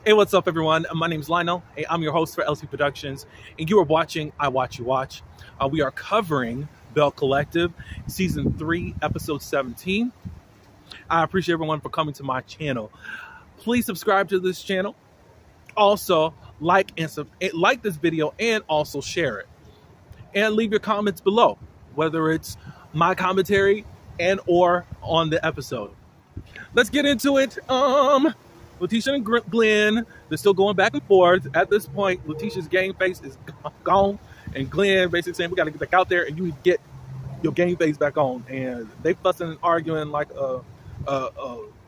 Hey, what's up, everyone? My name is Lionel. Hey, I'm your host for LC Productions, and you are watching I Watch You Watch. We are covering Belle Collective, Season 3, Episode 17. I appreciate everyone for coming to my channel. Please subscribe to this channel. Also, like this video and also share it. And leave your comments below, whether it's my commentary and or on the episode. Let's get into it. Letitia and Glenn, they're still going back and forth. At this point, Letitia's game face is gone, and Glenn basically saying, we got to get back out there and you get your game face back on. And they fussing and arguing like a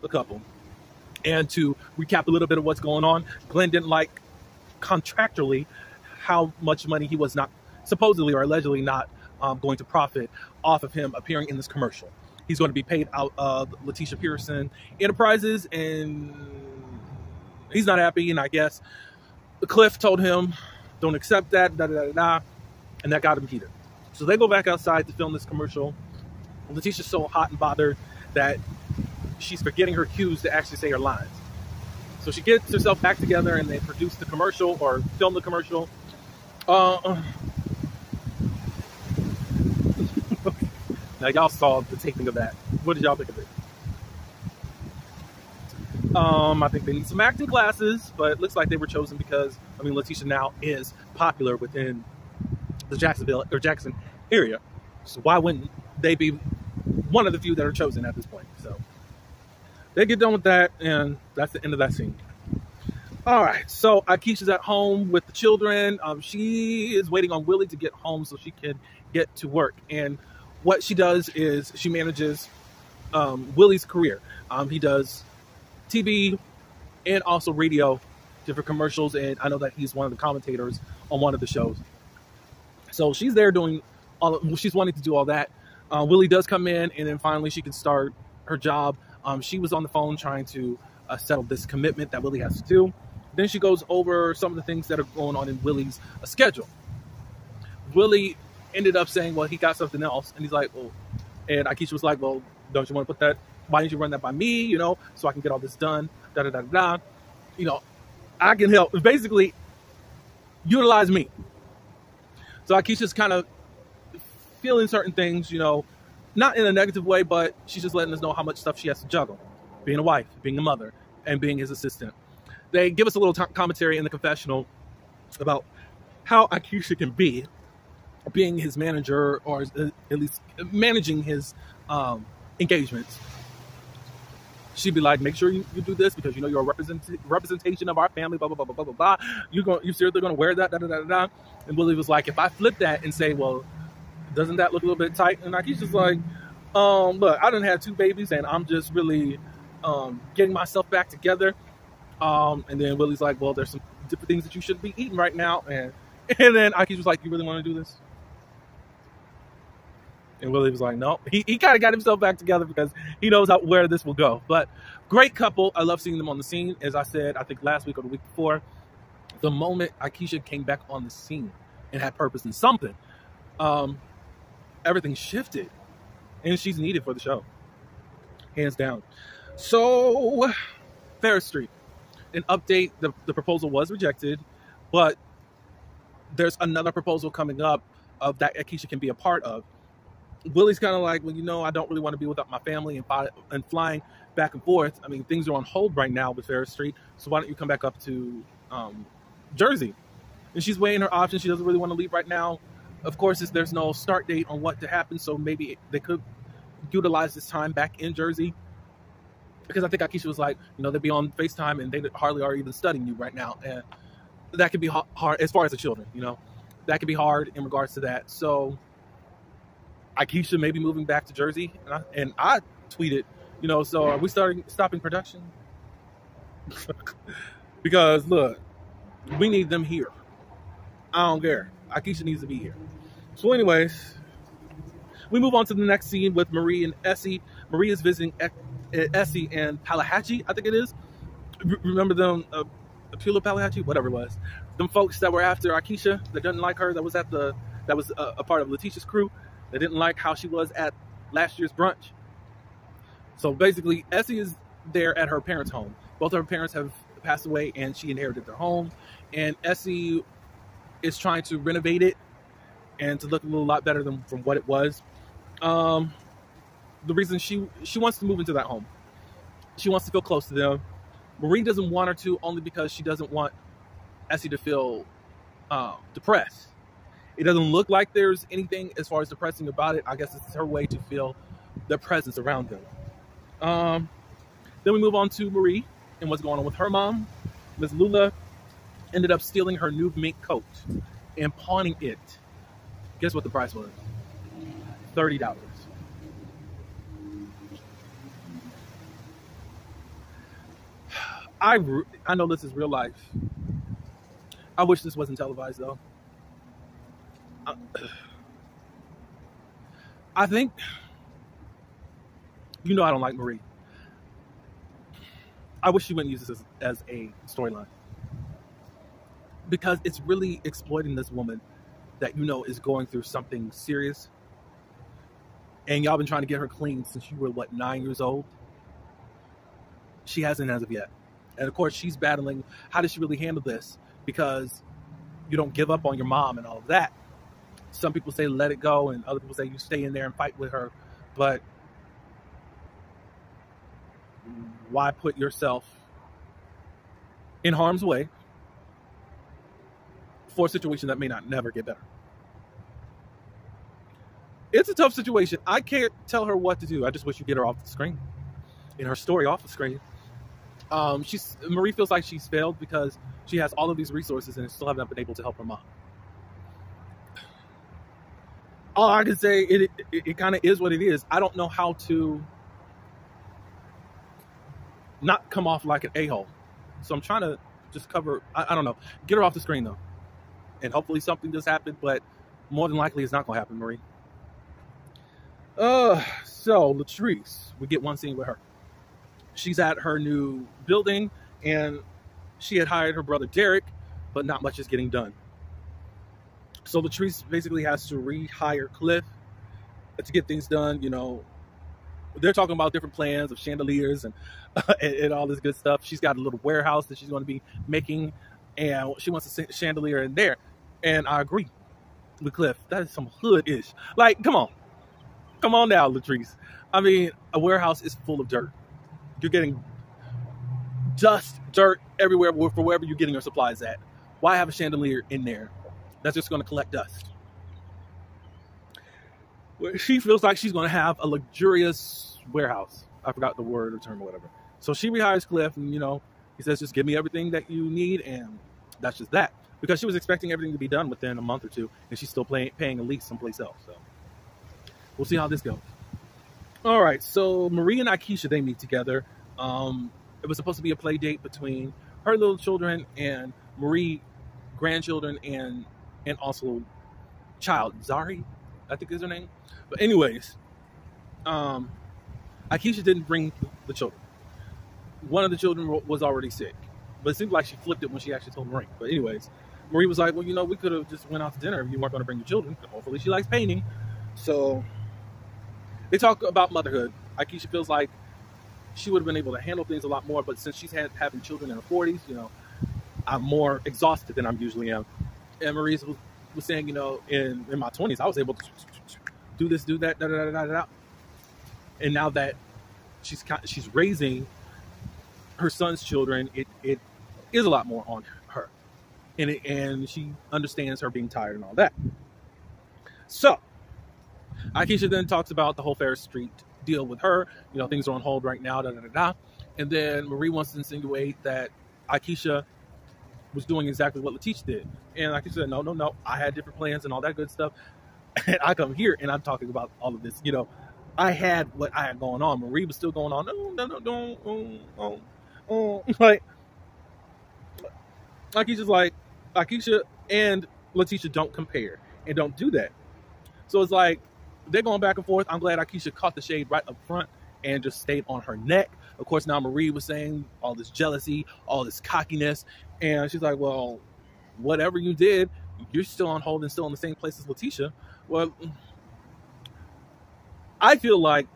couple. And to recap a little bit of what's going on, Glenn didn't like contractually how much money he was not supposedly or allegedly not going to profit off of him appearing in this commercial. He's going to be paid out of Letitia Pearson Enterprises, and he's not happy. And I guess Cliff told him, don't accept that, and that got him heated. So they go back outside to film this commercial. Letitia's so hot and bothered that she's forgetting her cues to actually say her lines. So she gets herself back together and they produce the commercial or film the commercial. Now y'all saw the taping of that. What did y'all think of it? I think they need some acting classes, but it looks like they were chosen because, I mean, Letitia now is popular within the Jacksonville or Jackson area. So why wouldn't they be one of the few that are chosen at this point? So they get done with that, and that's the end of that scene. All right, so Akeisha's at home with the children. She is waiting on Willie to get home so she can get to work. And what she does is she manages Willie's career. He does TV and also radio, different commercials, and I know that he's one of the commentators on one of the shows. So she's there doing she's wanting to do all that. Willie does come in, and then finally she can start her job. She was on the phone trying to settle this commitment that Willie has to do. Then she goes over some of the things that are going on in Willie's schedule. Willie ended up saying, well, he got something else. And he's like, oh, and Akeisha was like, well, don't you want to put that, why didn't you run that by me, you know, so I can get all this done, You know, I can help. Basically, utilize me. So Akeisha's kind of feeling certain things, you know, not in a negative way, but she's just letting us know how much stuff she has to juggle. Being a wife, being a mother, and being his assistant. They give us a little commentary in the confessional about how Akeisha can be being his manager, or at least managing his engagements. She'd be like, make sure you do this because you know you're a representation of our family, blah, blah, blah, blah, blah, blah. You seriously going to wear that, And Willie was like, if I flip that and say, well, doesn't that look a little bit tight? And Akeisha's like, look, I done had 2 babies and I'm just really getting myself back together. And then Willie's like, well, there's some different things that you shouldn't be eating right now. And then Akeisha was like, you really want to do this? And Willie was like, no. He kind of got himself back together because he knows where this will go. But great couple. I love seeing them on the scene. As I said, I think last week or the week before, the moment Akeisha came back on the scene and had purpose in something, everything shifted. And she's needed for the show. Hands down. So, Ferris Street. An update, the proposal was rejected, but there's another proposal coming up of that Akeisha can be a part of. Willie's kind of like, well, you know, I don't really want to be without my family and flying back and forth. I mean, things are on hold right now with Ferris Street, so why don't you come back up to Jersey? And she's weighing her options. She doesn't really want to leave right now. Of course, there's no start date on what to happen, so maybe they could utilize this time back in Jersey. Because I think Akeisha was like, you know, they'd be on FaceTime and they hardly are even studying you right now. And that could be hard as far as the children, you know. That could be hard in regards to that. So Akeisha may be moving back to Jersey. And I tweeted, you know, so are we stopping production? Because, look, we need them here. I don't care. Akeisha needs to be here. So anyways, we move on to the next scene with Marie and Essie. Marie is visiting Essie and Palahatchee, I think it is. Remember them, Apula Palahatchee, whatever it was. Them folks that were after Akeisha, that didn't like her, that was a part of Letitia's crew. They didn't like how she was at last year's brunch. So basically, Essie is there at her parents' home. Both of her parents have passed away and she inherited their home. And Essie is trying to renovate it and to look a little lot better than from what it was. The reason she wants to move into that home. She wants to feel close to them. Marie doesn't want her to, only because she doesn't want Essie to feel depressed. It doesn't look like there's anything as far as depressing about it. I guess it's her way to feel their presence around them. Then we move on to Marie and what's going on with her mom. Miss Lula ended up stealing her new mink coat and pawning it. Guess what the price was? $30. I know this is real life. I wish this wasn't televised, though. I think, you know, I don't like Marie. I wish she wouldn't use this as a storyline, because it's really exploiting this woman that you know is going through something serious, and y'all been trying to get her clean since you were, what, 9 years old? She hasn't as of yet. And of course, she's battling, how does she really handle this? Because you don't give up on your mom and all of that. Some people say let it go, and other people say you stay in there and fight with her. But why put yourself in harm's way for a situation that may not never get better? It's a tough situation. I can't tell her what to do. I just wish you get her off the screen. In her story off the screen. Marie feels like she's failed because she has all of these resources and still haven't been able to help her mom. All I can say, it kind of is what it is. I don't know how to not come off like an a-hole. So I'm trying to just cover, I don't know. Get her off the screen, though. And hopefully something does happen, but more than likely it's not going to happen, Marie. So Latrice, we get one scene with her. She's at her new building, and she had hired her brother Derek, but not much is getting done. So Latrice basically has to rehire Cliff to get things done. You know, they're talking about different plans of chandeliers and, and all this good stuff. She's got a little warehouse that she's going to be making, and she wants a chandelier in there. And I agree with Cliff. That is some hood-ish. Like, come on. Come on now, Latrice. I mean, a warehouse is full of dirt. You're getting dust, dirt everywhere for wherever you're getting your supplies at. Why have a chandelier in there that's just going to collect dust? She feels like she's going to have a luxurious warehouse. I forgot the word or term or whatever. So she rehires Cliff, and, you know, he says, just give me everything that you need, and that's just that. Because she was expecting everything to be done within a month or two, and she's still paying a lease someplace else. So we'll see how this goes. All right, so Marie and Akeisha, they meet together. It was supposed to be a play date between her little children and Marie grandchildren and also child Zari, I think is her name. But anyways, Akeisha didn't bring the children. One of the children was already sick, but it seemed like she flipped it when she actually told Marie. But anyways, Marie was like, well, you know, we could have just went out to dinner if you weren't going to bring your children. Hopefully she likes painting. So they talk about motherhood. Akeisha feels like she would have been able to handle things a lot more, but since she's having children in her 40s, you know, I'm more exhausted than I usually am. And Marie was saying, you know, in my 20s, I was able to do this, do that, da da da da da. And now that she's raising her son's children, it is a lot more on her, and she understands her being tired and all that. So Akeisha then talks about the whole Ferris Street deal with her. You know, things are on hold right now, da da da da. And then Marie wants to insinuate that Akeisha was doing exactly what Letitia did. And Akeisha said, no, I had different plans and all that good stuff. And I come here and I'm talking about all of this. You know, I had what I had going on. Marie was still going on. No. Like, Akeisha's like, Akeisha and Letitia don't compare and don't do that. So it's like, they're going back and forth. I'm glad Akeisha caught the shade right up front and just stayed on her neck. Of course, now Marie was saying all this jealousy, all this cockiness. And she's like, well, whatever you did, you're still on hold and still in the same place as Letitia. Well, I feel like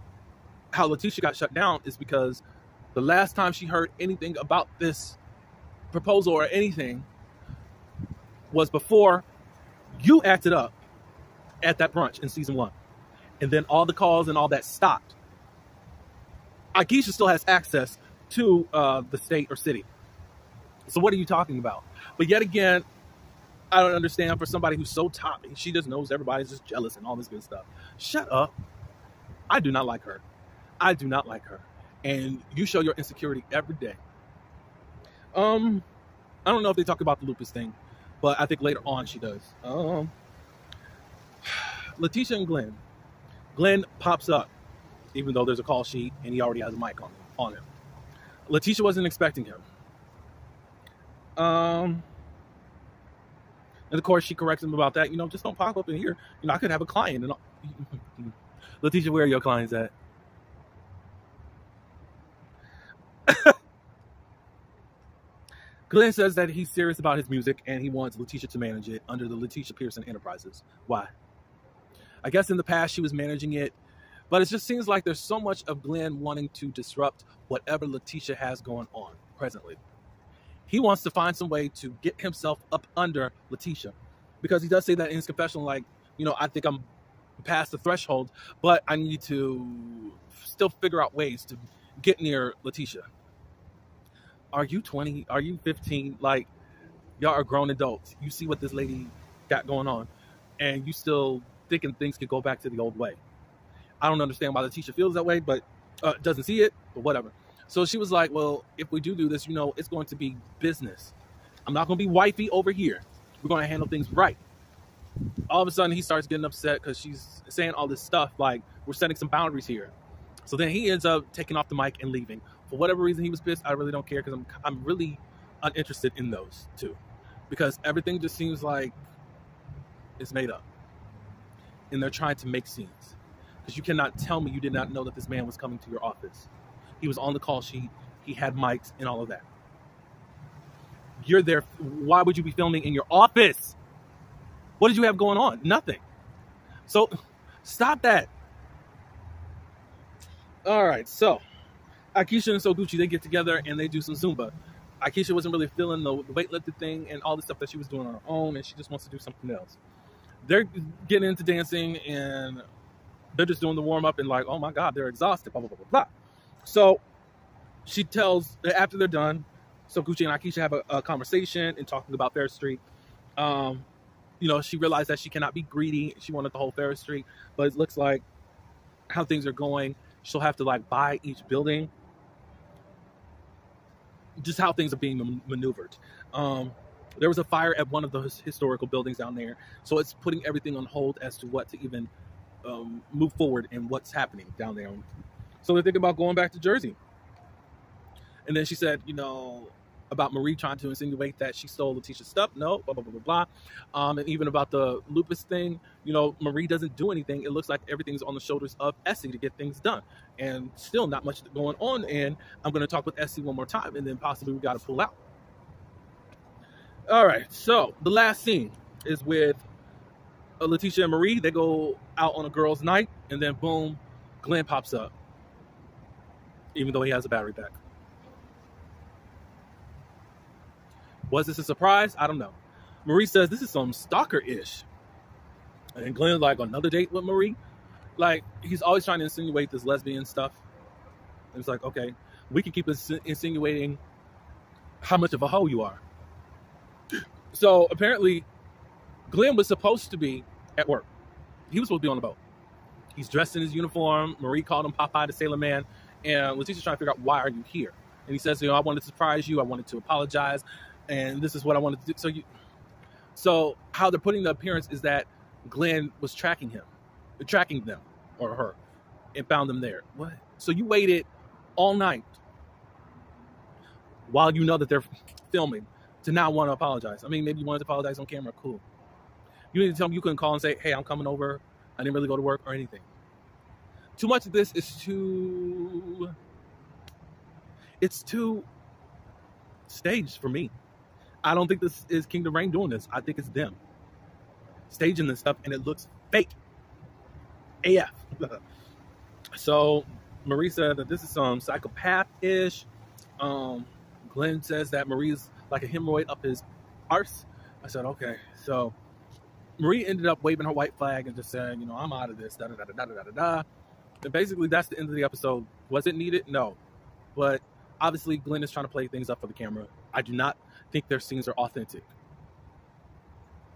how Letitia got shut down is because the last time she heard anything about this proposal or anything was before you acted up at that brunch in season 1. And then all the calls and all that stopped. Akeisha still has access to the state or city. So what are you talking about? But yet again, I don't understand, for somebody who's so top, she just knows everybody's just jealous and all this good stuff. Shut up. I do not like her. I do not like her. And you show your insecurity every day. I don't know if they talk about the lupus thing, but I think later on she does. Letitia and Glenn. Glenn pops up, even though there's a call sheet and he already has a mic on him. Letitia wasn't expecting him. And of course she corrects him about that. Just don't pop up in here. I could have a client. And Letitia, where are your clients at? Glenn says that he's serious about his music and he wants Letitia to manage it under the Letitia Pearson Enterprises. Why? I guess in the past she was managing it, but it just seems like there's so much of Glenn wanting to disrupt whatever Letitia has going on presently. He wants to find some way to get himself up under Letitia, because he does say that in his confessional, like, I think I'm past the threshold, but I need to still figure out ways to get near Letitia. Are you 20? Are you 15? Like, y'all are grown adults. You see what this lady got going on, and you still thinking things could go back to the old way. I don't understand why Letitia feels that way, but doesn't see it, but whatever. So she was like, well, if we do this, it's going to be business. I'm not going to be wifey over here. We're going to handle things right. All of a sudden, he starts getting upset because she's saying all this stuff like, we're setting some boundaries here. So then he ends up taking off the mic and leaving. For whatever reason he was pissed, I really don't care, because I'm really uninterested in those two. Because everything just seems like it's made up. And they're trying to make scenes. Because you cannot tell me you did not know that this man was coming to your office. He was on the call sheet. He had mics and all of that. You're there. Why would you be filming in your office? What did you have going on? Nothing. So stop that. All right. So Akeisha and Soguchi, they get together and they do some Zumba. Akeisha wasn't really feeling the weightlifting thing and all the stuff that she was doing on her own, and she just wants to do something else. They're getting into dancing and they're just doing the warm-up and like, oh my God, they're exhausted, blah, blah, blah, blah, blah. So she tells, after they're done, Soguchi and Akeisha have a conversation and talking about Ferris Street. She realized that she cannot be greedy. She wanted the whole Ferris Street, but it looks like how things are going, she'll have to like buy each building. Just how things are being maneuvered. There was a fire at one of the historical buildings down there, so it's putting everything on hold as to what to even move forward and what's happening down there. So they're thinking about going back to Jersey. And then she said, about Marie trying to insinuate that she stole Letitia's stuff. No, blah, blah, blah, blah, blah. And even about the lupus thing, Marie doesn't do anything. It looks like everything's on the shoulders of Essie to get things done. And still not much going on. And I'm going to talk with Essie one more time, and then possibly we got to pull out. All right, so the last scene is with Letitia and Marie. They go out on a girls' night, and then boom, Glenn pops up, even though he has a battery pack. Was this a surprise? I don't know. Marie says this is some stalker-ish. And Glenn's like, another date with Marie? Like, he's always trying to insinuate this lesbian stuff. And it's like, okay, we can keep insinuating how much of a hoe you are. So apparently, Glenn was supposed to be at work. He was supposed to be on the boat. He's dressed in his uniform. Marie called him Popeye the Sailor Man. And Letitia's trying to figure out, why are you here? And he says, I wanted to surprise you. I wanted to apologize. And this is what I wanted to do. So how they're putting the appearance is that Glenn was tracking them or her, and found them there. What? So you waited all night while you know that they're filming to not want to apologize. I mean, maybe you wanted to apologize on camera. Cool. You need to tell me you couldn't call and say, hey, I'm coming over. I didn't really go to work or anything. Too much of this is it's too staged for me. I don't think this is Kingdom Reign doing this. I think it's them staging this stuff, and it looks fake AF. So Marie said that this is some psychopath-ish. Glenn says that Marie's like a hemorrhoid up his arse. I said, okay. So Marie ended up waving her white flag and just saying, you know, I'm out of this, da da da da da da da. And basically, that's the end of the episode. Was it needed? No. But obviously, Glenn is trying to play things up for the camera. I do not think their scenes are authentic.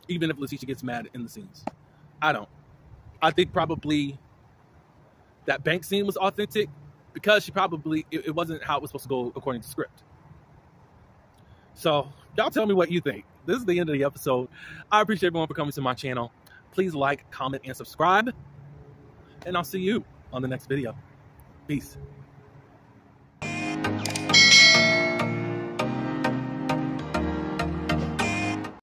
Even if Letitia gets mad in the scenes. I don't. I think probably that bank scene was authentic because it wasn't how it was supposed to go according to script. So, y'all tell me what you think. This is the end of the episode. I appreciate everyone for coming to my channel. Please like, comment, and subscribe. And I'll see you on the next video. Peace.